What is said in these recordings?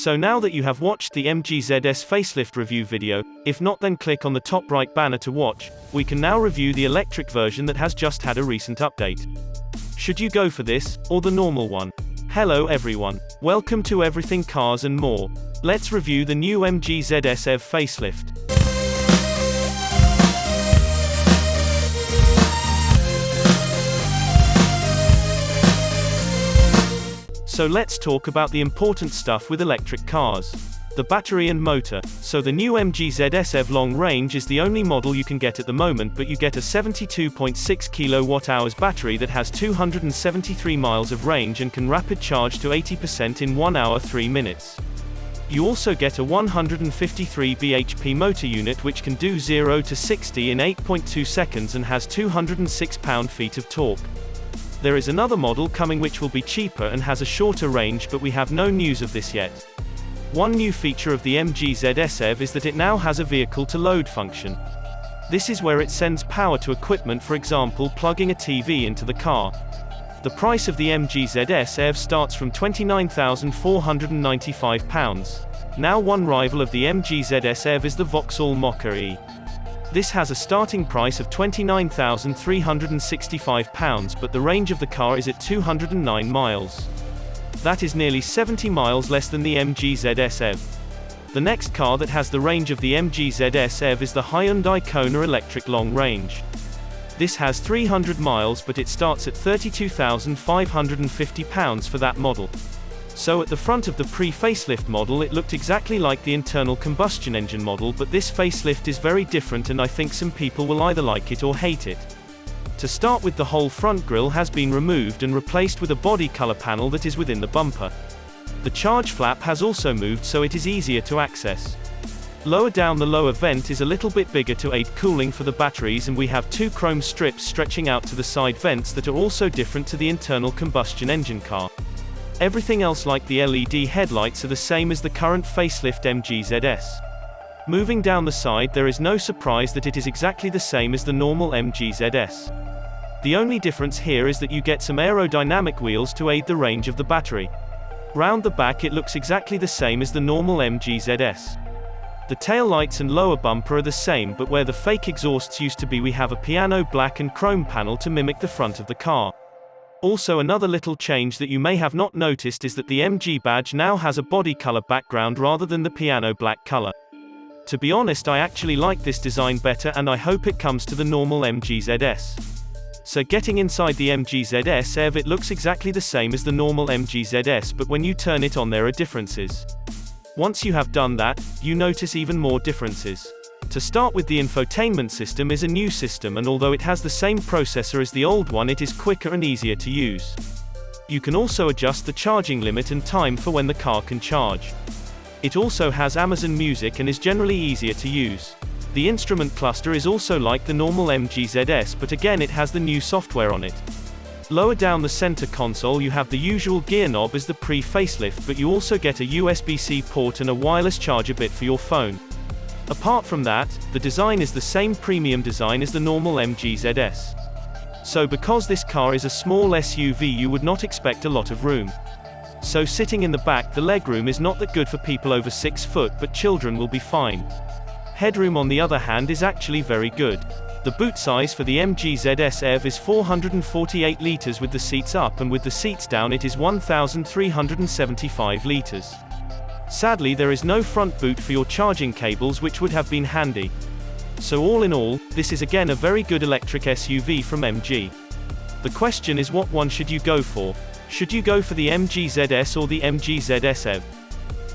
So now that you have watched the MG ZS facelift review video, if not then click on the top right banner to watch, we can now review the electric version that has just had a recent update. Should you go for this, or the normal one? Hello everyone. Welcome to Everything Cars and More. Let's review the new MG ZS EV Facelift. So let's talk about the important stuff with electric cars. The battery and motor. So the new MG ZS EV Long Range is the only model you can get at the moment, but you get a 72.6 kWh battery that has 273 miles of range and can rapid charge to 80% in 1 hour 3 minutes. You also get a 153 bhp motor unit which can do 0 to 60 in 8.2 seconds and has 206 pound-feet of torque. There is another model coming which will be cheaper and has a shorter range, but we have no news of this yet. One new feature of the MG ZS EV is that it now has a vehicle-to-load function. This is where it sends power to equipment, for example plugging a TV into the car. The price of the MG ZS EV starts from £29,495. Now one rival of the MG ZS EV is the Vauxhall Mokka-e. This has a starting price of £29,365, but the range of the car is at 209 miles. That is nearly 70 miles less than the MG ZS EV. The next car that has the range of the MG ZS EV is the Hyundai Kona Electric Long Range. This has 300 miles, but it starts at £32,550 for that model. So at the front of the pre-facelift model it looked exactly like the internal combustion engine model, but this facelift is very different and I think some people will either like it or hate it. To start with, the whole front grille has been removed and replaced with a body color panel that is within the bumper. The charge flap has also moved so it is easier to access. Lower down, the lower vent is a little bit bigger to aid cooling for the batteries, and we have two chrome strips stretching out to the side vents that are also different to the internal combustion engine car. Everything else like the LED headlights are the same as the current facelift MG ZS. Moving down the side, there is no surprise that it is exactly the same as the normal MG ZS. The only difference here is that you get some aerodynamic wheels to aid the range of the battery. Round the back it looks exactly the same as the normal MG ZS. The tail lights and lower bumper are the same, but where the fake exhausts used to be we have a piano black and chrome panel to mimic the front of the car. Also, another little change that you may have not noticed is that the MG badge now has a body color background rather than the piano black color. To be honest, I actually like this design better and I hope it comes to the normal MG ZS. So getting inside the MG ZS EV, it looks exactly the same as the normal MG ZS, but when you turn it on there are differences. Once you have done that, you notice even more differences. To start with, the infotainment system is a new system, and although it has the same processor as the old one, it is quicker and easier to use. You can also adjust the charging limit and time for when the car can charge. It also has Amazon Music and is generally easier to use. The instrument cluster is also like the normal MG ZS, but again it has the new software on it. Lower down the center console you have the usual gear knob as the pre-facelift, but you also get a USB-C port and a wireless charger bit for your phone. Apart from that, the design is the same premium design as the normal MG ZS. So because this car is a small SUV, you would not expect a lot of room. So sitting in the back, the legroom is not that good for people over 6 foot, but children will be fine. Headroom on the other hand is actually very good. The boot size for the MG ZS EV is 448 litres with the seats up, and with the seats down it is 1,375 litres. Sadly, there is no front boot for your charging cables, which would have been handy. So all in all, this is again a very good electric SUV from MG. The question is, what one should you go for? Should you go for the MG ZS or the MG ZS EV?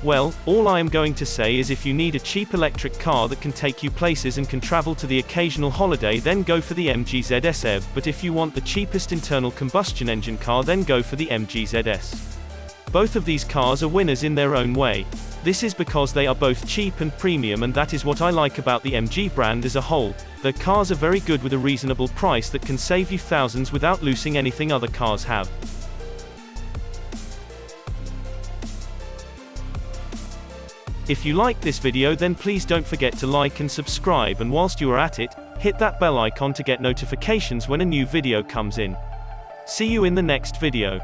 Well, all I am going to say is if you need a cheap electric car that can take you places and can travel to the occasional holiday, then go for the MG ZS EV, but if you want the cheapest internal combustion engine car, then go for the MG ZS. Both of these cars are winners in their own way. This is because they are both cheap and premium, and that is what I like about the MG brand as a whole. Their cars are very good with a reasonable price that can save you thousands without losing anything other cars have. If you liked this video, then please don't forget to like and subscribe, and whilst you are at it, hit that bell icon to get notifications when a new video comes in. See you in the next video.